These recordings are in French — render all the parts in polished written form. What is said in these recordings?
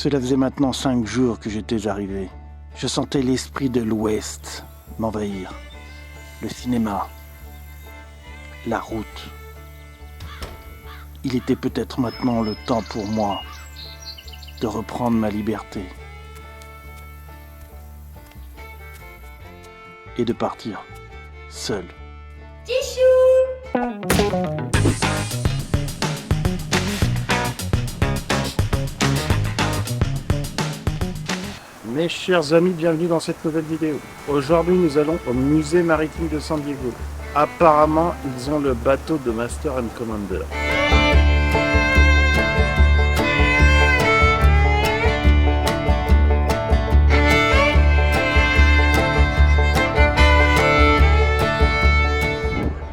Cela faisait maintenant 5 jours que j'étais arrivé. Je sentais l'esprit de l'Ouest m'envahir. Le cinéma, la route. Il était peut-être maintenant le temps pour moi de reprendre ma liberté et de partir seul. Mes chers amis, bienvenue dans cette nouvelle vidéo. Aujourd'hui, nous allons au musée maritime de San Diego. Apparemment, ils ont le bateau de Master and Commander.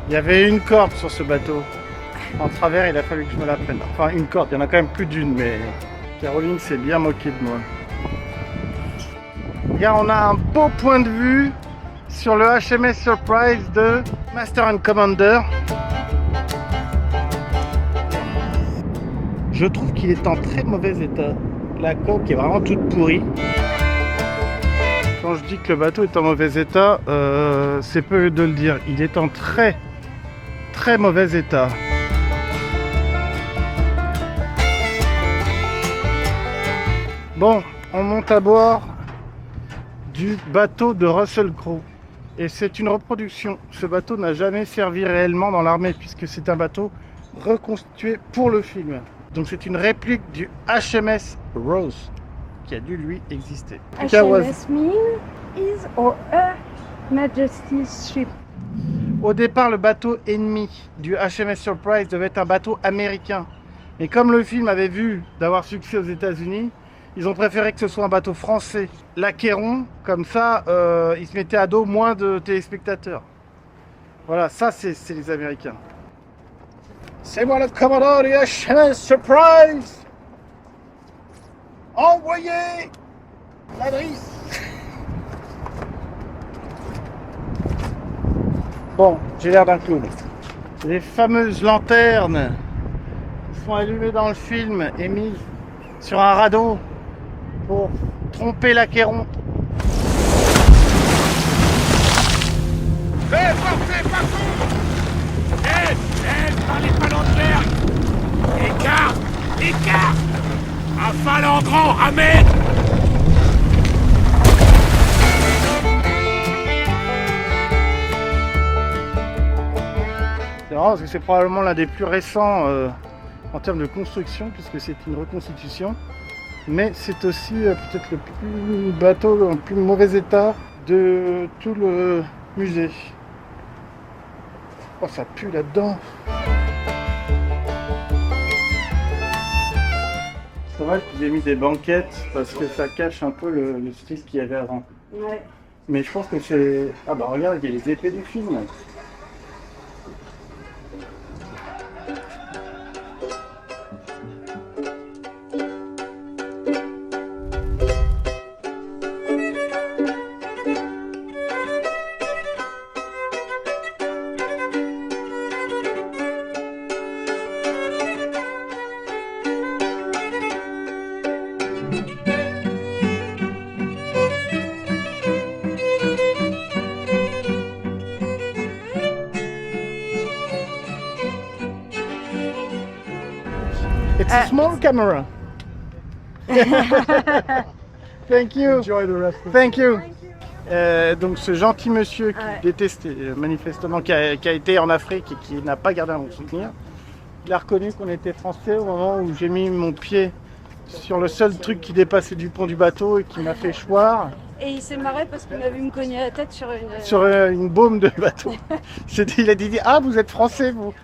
Il y avait une corde sur ce bateau. En travers, il a fallu que je me la prenne. Enfin, une corde, il y en a quand même plus d'une, mais Caroline s'est bien moquée de moi. Regarde, on a un beau point de vue sur le HMS Surprise de Master and Commander. Je trouve qu'il est en très mauvais état. La coque est vraiment toute pourrie. Quand je dis que le bateau est en mauvais état, c'est peu de le dire. Il est en très mauvais état. Bon, on monte à bord du bateau de Russell Crowe. Et c'est une reproduction. Ce bateau n'a jamais servi réellement dans l'armée puisque c'est un bateau reconstitué pour le film. Donc c'est une réplique du HMS Rose qui a dû lui exister. HMS mean is or a Majesty's ship. Au départ, le bateau ennemi du HMS Surprise devait être un bateau américain. Mais comme le film avait vu d'avoir succès aux États-Unis, ils ont préféré que ce soit un bateau français. L'Acquéron, comme ça, ils se mettaient à dos moins de téléspectateurs. Voilà, ça c'est les Américains. C'est moi le commandant du HMS Surprise. Envoyez la drisse. Bon, j'ai l'air d'un clown. Les fameuses lanternes qui sont allumées dans le film et mises sur un radeau pour tromper l'Acquéron. Forcez, partout! Aide par les phalanges! Écart! Un phalangrant, amen! C'est marrant parce que c'est probablement l'un des plus récents en termes de construction puisque c'est une reconstitution. Mais c'est aussi peut-être le bateau en plus mauvais état de tout le musée. Oh, ça pue là-dedans. C'est vrai qu'ils aient mis des banquettes parce que ça cache un peu le style qu'il y avait avant. Ouais. Mais je pense que c'est... Ah bah regarde, il y a les épées du film. It's a small camera. Thank you. Enjoy the rest of Thank you. Donc ce gentil monsieur qui détestait manifestement, qui a été en Afrique et qui n'a pas gardé un bon souvenir, il a reconnu qu'on était français au moment où j'ai mis mon pied sur le seul truc qui dépassait du pont du bateau et qui m'a fait choir. Et il s'est marré parce qu'il a vu me cogner la tête sur une baume de bateau. Il a dit ah vous êtes français vous.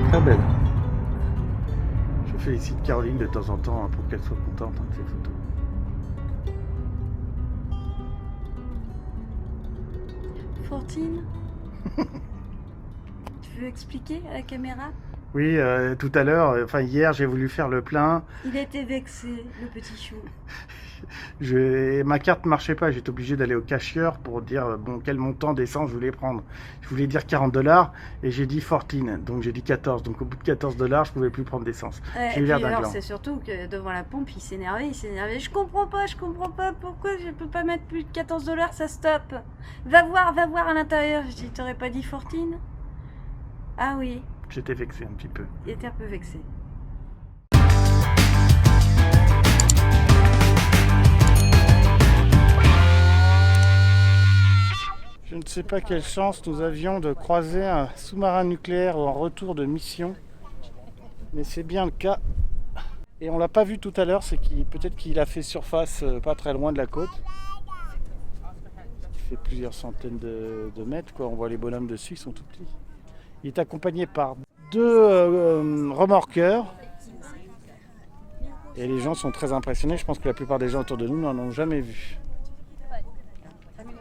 Très belle. Je félicite Caroline de temps en temps pour qu'elle soit contente de ses photos. Fortine? Tu veux expliquer à la caméra? Oui, tout à l'heure, hier, j'ai voulu faire le plein. Il était vexé, le petit chou. Ma carte marchait pas, j'étais obligé d'aller au casheur pour dire quel montant d'essence je voulais prendre. Je voulais dire $40 et j'ai dit 14, donc j'ai dit 14. Donc au bout de $14, je pouvais plus prendre d'essence. J'ai eu l'air d'un gland. C'est surtout que devant la pompe, il s'énervait. Je comprends pas pourquoi je peux pas mettre plus de $14, ça stoppe. Va voir à l'intérieur. Je dis, t'aurais pas dit 14? Ah oui. J'étais vexé un petit peu. Il était un peu vexé. Je ne sais pas quelle chance nous avions de croiser un sous-marin nucléaire en retour de mission, mais c'est bien le cas. Et on l'a pas vu tout à l'heure, peut-être qu'il a fait surface pas très loin de la côte. Il fait plusieurs centaines de mètres, quoi. On voit les bonhommes dessus, ils sont tout petits. Il est accompagné par 2 remorqueurs. Et les gens sont très impressionnés. Je pense que la plupart des gens autour de nous n'en ont jamais vu.